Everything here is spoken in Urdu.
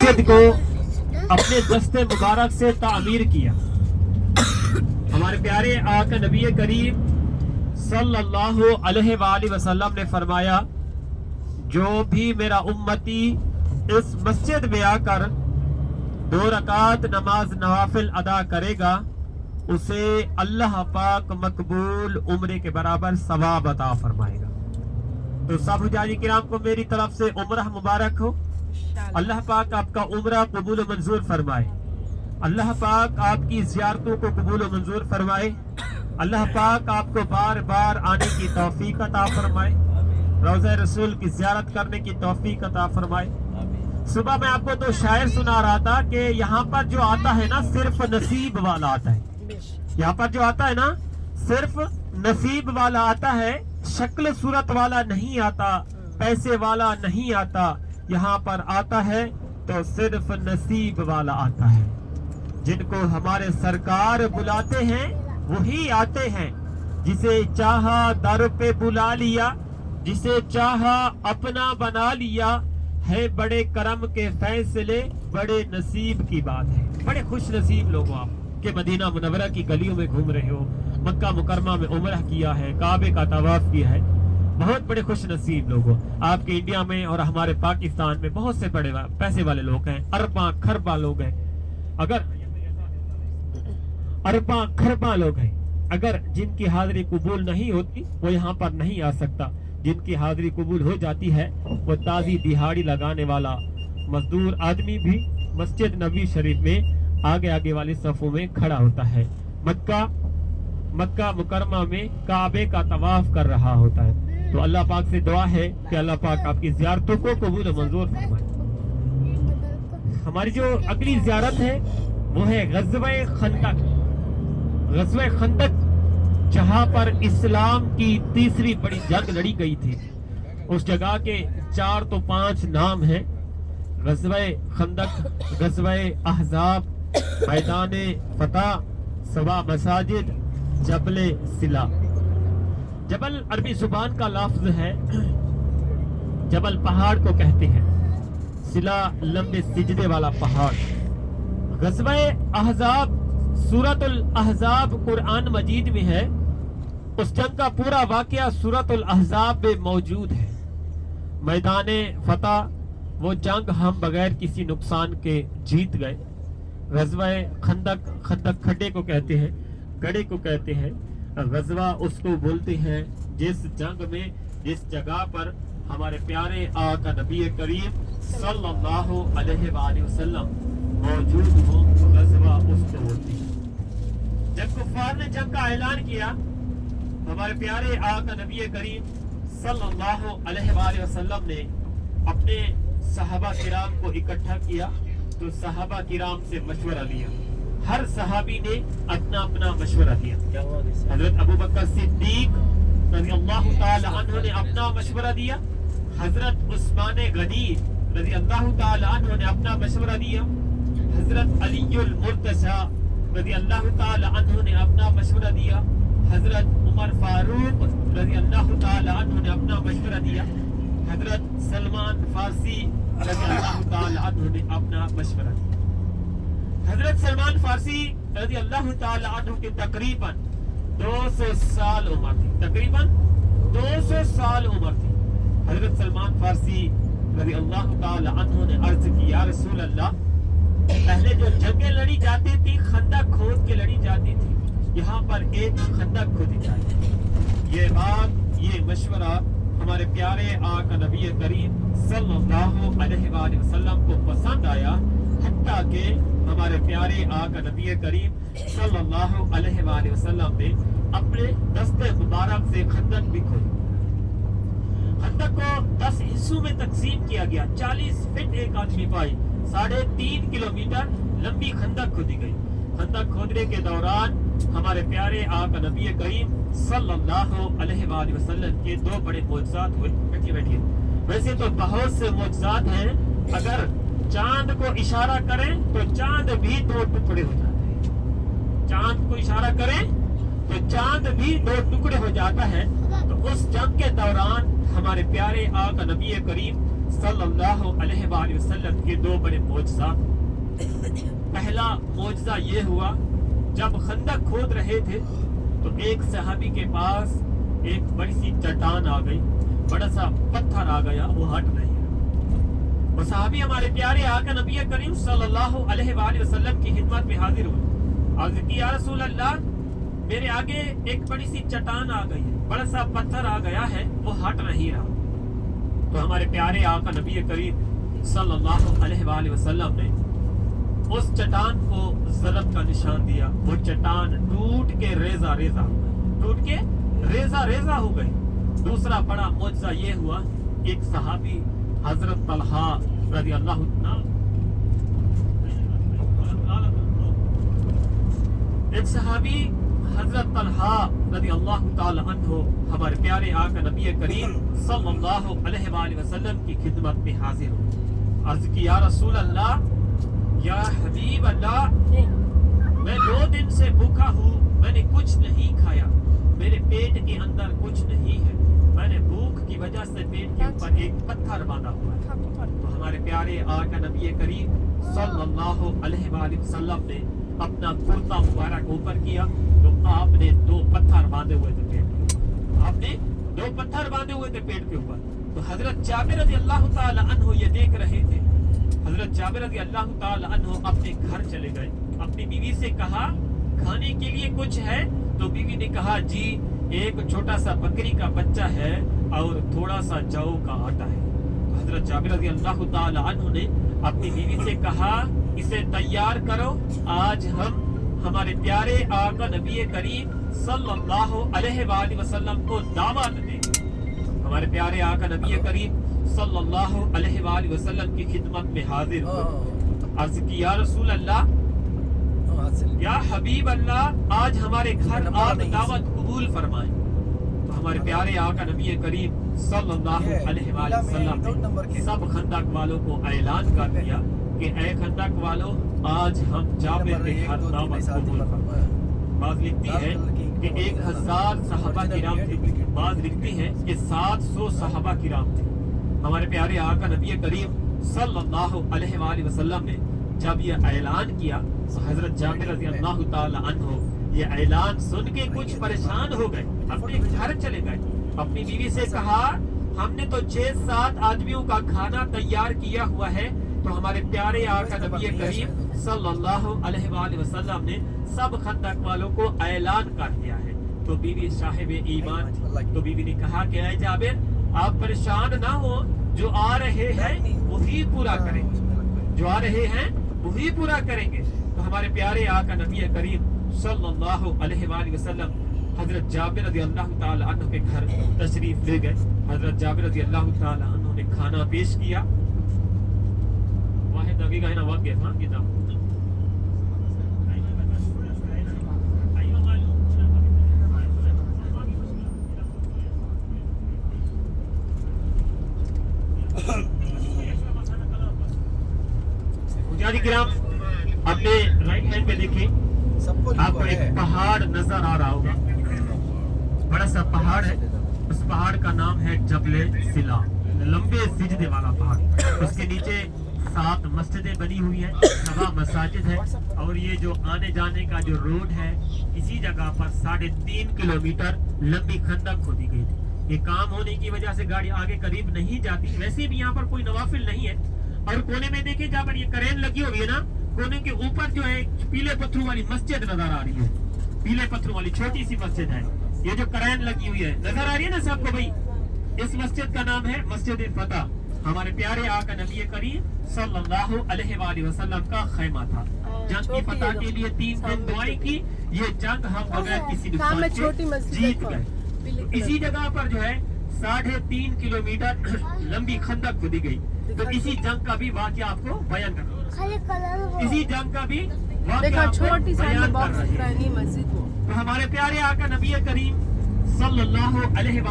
مسجد کو اپنے دستے مبارک سے تعمیر کیا. ہمارے پیارے آقا نبی کریم صلی اللہ علیہ وآلہ وسلم نے فرمایا جو بھی میرا امتی اس مسجد میں آ کر 2 رکعت نماز نوافل ادا کرے گا اسے اللہ پاک مقبول عمرے کے برابر ثواب عطا فرمائے گا. تو سب حجاج کرام کو میری طرف سے عمرہ مبارک ہو. اللہ پاک آپ کا عمرہ قبول و منظور فرمائے. اللہ پاک آپ کی زیارتوں کو قبول و منظور فرمائے. اللہ پاک آپ کو بار بار آنے کی توفیق عطا فرمائے. روضہ رسول کی زیارت کرنے کی توفیق عطا فرمائے. صبح میں آپ کو تو شاعر سنا رہا تھا کہ یہاں پر جو آتا ہے نا صرف نصیب والا آتا ہے. یہاں پر جو آتا ہے نا صرف نصیب والا آتا ہے, شکل صورت والا نہیں آتا, پیسے والا نہیں آتا. یہاں پر آتا ہے تو صرف نصیب والا آتا ہے. جن کو ہمارے سرکار بلاتے ہیں وہی آتے ہیں. جسے چاہا در پہ بلا لیا, جسے چاہا اپنا بنا لیا, ہے بڑے کرم کے فیصلے, بڑے نصیب کی بات ہے. بڑے خوش نصیب لوگ آپ کہ مدینہ منورہ کی گلیوں میں گھوم رہے ہو, مکہ مکرمہ میں عمرہ کیا ہے, کعبے کا طواف کیا ہے. بہت بڑے خوش نصیب لوگ ہو. آپ کے انڈیا میں اور ہمارے پاکستان میں بہت سے بڑے پیسے والے لوگ ہیں, ارباں کھرباں لوگ ہیں. اگر ارباں کھرباں لوگ ہیں, اگر جن کی حاضری قبول نہیں ہوتی وہ یہاں پر نہیں آ سکتا. جن کی حاضری قبول ہو جاتی ہے وہ تازی دہاڑی لگانے والا مزدور آدمی بھی مسجد نبی شریف میں آگے آگے والی صفوں میں کھڑا ہوتا ہے. مکہ مکرمہ میں کعبے کا طواف کر رہا ہوتا ہے. تو اللہ پاک سے دعا ہے کہ اللہ پاک آپ کی زیارتوں کو قبول و منظور فرمائے. ہماری جو اگلی زیارت ہے وہ ہے غزوہ خندق. غزوہ خندق جہاں پر اسلام کی تیسری بڑی جنگ لڑی گئی تھی. اس جگہ کے 4 تو 5 نام ہیں. غزوہ خندق, غزوہ احزاب, میدان فتح, سوا مساجد, جبل سلا. جبل عربی زبان کا لفظ ہے. جبل پہاڑ کو کہتے ہیں, سلا لمبے سجدے والا پہاڑ. غزوہ احزاب, سورۃ الاحزاب قرآن مجید میں ہے. اس جنگ کا پورا واقعہ سورۃ الاحزاب میں موجود ہے. میدان فتح, وہ جنگ ہم بغیر کسی نقصان کے جیت گئے. غزوہ خندق, خندق کھڈے کو کہتے ہیں, گڑھے کو کہتے ہیں. غزوہ اس کو بولتے ہیں جس جنگ میں جس جگہ پر ہمارے پیارے آقا نبی کریم صلی اللہ علیہ وآلہ وسلم موجود ہو, غزوہ اس کو بولتی ہے. جب کفار نے جنگ کا اعلان کیا, ہمارے پیارے آقا نبی کریم صلی اللہ علیہ وآلہ وسلم نے اپنے صحابہ کرام کو اکٹھا کیا. تو صحابہ کرام سے مشورہ لیا. ہر صحابی نے اپنا اپنا مشورہ دیا. حضرت ابو بکر صدیق رضی اللہ تعالی عنہ نے اپنا مشورہ دیا. حضرت عثمان غنی رضی اللہ تعالی عنہ نے اپنا مشورہ دیا. حضرت علی المرتضی رضی اللہ تعالی عنہ نے اپنا مشورہ دیا. حضرت عمر فاروق رضی اللہ تعالی عنہ نے اپنا مشورہ دیا. حضرت سلمان فارسی رضی اللہ تعالی عنہ نے اپنا مشورہ دیا. حضرت سلمان فارسی رضی اللہ تعالی عنہ کے تقریباً 200 سال عمر تھی. تقریباً 200 سال عمر تھی. حضرت سلمان فارسی رضی اللہ تعالی عنہ نے عرض کی, یا رسول اللہ, پہلے جو جنگیں لڑی جاتی تھی خندق کھود کے لڑی جاتی تھی, یہاں پر ایک خندق کھودی جائے. یہ بات, یہ مشورہ ہمارے پیارے آقا نبی کریم صلی اللہ علیہ وآلہ وسلم کو پسند آیا. حتیٰ کہ ہمارے پیارے آقا نبی کریم صلی اللہ علیہ وآلہ وسلم نے اپنے دستے مبارک سے خندق بھی کھودی. خندق کو 10 حصوں میں تقسیم کیا گیا. 40 فٹ ایک آدمی پائی. 3.5 کلومیٹر لمبی خندق کھودی گئی. خندق کھودنے کے دوران ہمارے پیارے آقا نبی کریم صلی اللہ علیہ وآلہ وسلم کے 2 بڑے معجزات ہوئے. بیٹھیے. ویسے تو بہت سے معجزات ہیں. اگر چاند کو اشارہ کریں تو چاند بھی 2 ٹکڑے ہو جاتے ہیں. چاند کو اشارہ کریں تو چاند بھی 2 ٹکڑے ہو جاتا ہے. تو اس جنگ کے دوران ہمارے پیارے آقا نبی کریم صلی اللہ علیہ وآلہ وسلم کے دو بڑے معجزات۔ پہلا معجزہ یہ ہوا جب خندق کھود رہے تھے تو ایک صحابی کے پاس ایک بڑی سی چٹان آ گئی، بڑا سا پتھر آ گیا، وہ ہٹ نہیں ہے۔ وہ صحابی ہمارے پیارے آقا نبی کریم صلی اللہ علیہ وآلہ وسلم کی خدمت میں حاضر ہوئے، عرض کی یا رسول اللہ میرے آگے ایک بڑی سی چٹان آ گئی ہے، بڑا سا پتھر آ گیا ہے، وہ ہٹ نہیں رہا۔ تو ہمارے پیارے آقا نبی کریم صلی اللہ علیہ وآلہ وسلم نے اس چٹان کو ضرب کا نشان دیا، وہ چٹان ٹوٹ کے ریزہ ریزہ ہو گئی، ٹوٹ کے ریزہ ریزہ ہو گئی۔ دوسرا بڑا معجزہ یہ ہوا، ایک صحابی حضرت طلحہ رضی اللہ عنہ، ایک صحابی حضرت طلحہ رضی اللہ تعالی عنہ ہمارے پیارے آقا نبی کریم صلی اللہ علیہ وآلہ وسلم کی خدمت میں حاضر ہو، عرض کی یا رسول اللہ یا حبیب اللہ میں 2 دن سے بھوکا ہوں، میں نے کچھ نہیں کھایا، میرے پیٹ کے اندر کچھ نہیں ہے، میں نے بھوک کی وجہ سے پیٹ کے اوپر ایک پتھر باندھا ہوا ہے۔ تو ہمارے پیارے آقا نبی کریم صلی اللہ علیہ وآلہ وسلم نے اپنا کرتا مبارک اوپر کیا تو آپ نے 2 پتھر باندھے ہوئے تھے پیٹ کے، آپ نے 2 پتھر باندھے ہوئے تھے پیٹ کے اوپر۔ تو حضرت جابر رضی اللہ تعالی عنہ یہ دیکھ رہے تھے۔ حضرت جابر رضی اللہ تعالی عنہ اپنے گھر چلے گئے، اپنی بیوی سے کہا کھانے کے لیے کچھ ہے؟ تو بیوی نے کہا جی ایک چھوٹا سا بکری کا بچہ ہے اور تھوڑا سا جو کا آٹا ہے۔ تو حضرت جابر رضی اللہ تعالی عنہ نے اپنی بیوی سے کہا اسے تیار کرو، آج ہم ہمارے پیارے آقا نبی کریم صلی اللہ علیہ وآلہ وسلم کو دعوت دیں گے۔ ہمارے پیارے آقا نبی کریم صلی اللہ علیہ وآلہ وسلم کی خدمت میں حاضر ہوئے، عرض کی یا رسول اللہ یا حبیب اللہ آج ہمارے گھر آپ دعوت قبول فرمائیں۔ تو ہمارے پیارے آقا نبی کریم صلی اللہ علیہ وآلہ وسلم نے سب خندق والوں کو اعلان کر دیا کہ اے خندق والوں آج ہم جابر کے گھر دعوت قبول فرمائیں۔ بعض لکھتی ہے کہ 1000 صحابہ کرام تھے، بعض لکھتی ہے کہ 700 صحابہ کرام تھے۔ ہمارے پیارے آقا نبی کریم صلی اللہ علیہ وآلہ وسلم نے جب یہ اعلان کیا تو حضرت جابر رضی اللہ تعالی عنہ یہ اعلان سن کے کچھ پریشان ہو گئے، اپنے گھر چلے گئے، اپنی بیوی سے کہا ہم نے تو 6-7 آدمیوں کا کھانا تیار کیا ہوا ہے۔ تو ہمارے پیارے آقا نبی کریم صلی اللہ علیہ وآلہ وسلم نے سب خندق والوں کو اعلان کر دیا ہے۔ تو بیوی صاحب ایمان تھی، تو بیوی نے کہا کہ اے جابر آپ پریشان نہ ہو، جو آ رہے ہیں وہی پورا کریں گے، جو آ رہے ہیں وہی پورا کریں گے۔ تو ہمارے پیارے آقا نبی کریم صلی اللہ علیہ وآلہ وسلم حضرت جابر رضی اللہ تعالی عنہ کے گھر تشریف لے گئے۔ حضرت جابر رضی اللہ تعالی عنہ نے کھانا پیش کیا۔ واحد دقیقہ ہے نا وقت گیا تھا کتاب مجاہدین کرام اپنے رائٹ ہینڈ پہ دیکھیں، آپ کو ایک پہاڑ نظر آ رہا ہوگا، بڑا سا پہاڑ ہے، اس پہاڑ کا نام ہے جبل سلا، لمبے سجدے والا پہاڑ۔ اس کے نیچے 7 مسجدیں بنی ہوئی ہیں، 9 مساجد ہے، اور یہ جو آنے جانے کا جو روڈ ہے اسی جگہ پر 3.5 کلومیٹر لمبی خندق کھودی گئی تھی۔ یہ کام ہونے کی وجہ سے گاڑی آگے قریب نہیں جاتی، ویسے بھی یہاں پر کوئی نوافل نہیں ہے۔ اور کونے میں دیکھیں جہاں پر یہ کرین لگی ہوئی ہے نا، کونے کے اوپر جو ہے پیلے پتھروں والی مسجد نظر آ رہی ہے، پیلے پتھروں والی چھوٹی سی مسجد ہے، یہ جو کرین لگی ہوئی ہے نظر آ رہی ہے نا سب کو بھائی، اس مسجد کا نام ہے مسجد فتح۔ ہمارے پیارے آقا نبی کریم صلی اللہ علیہ وآلہ وسلم کا خیمہ تھا۔ جنگ کی فتح کے لیے 3 دن دعائی کی، یہ جنگ ہم بغیر کسی نقصان کے جیت گئے۔ اسی جگہ پر جو ہے 3.5 کلومیٹر لمبی خندق کھودی گئی۔ تو اسی جنگ کا بھی واقعہ آپ کو بیان کر رہا ہوں، اسی جنگ کا بھی واقعہ آپ کو بیان کر رہے ہیں۔ تو ہمارے پیارے آقا نبی کریم صلی اللہ علیہ وآلہ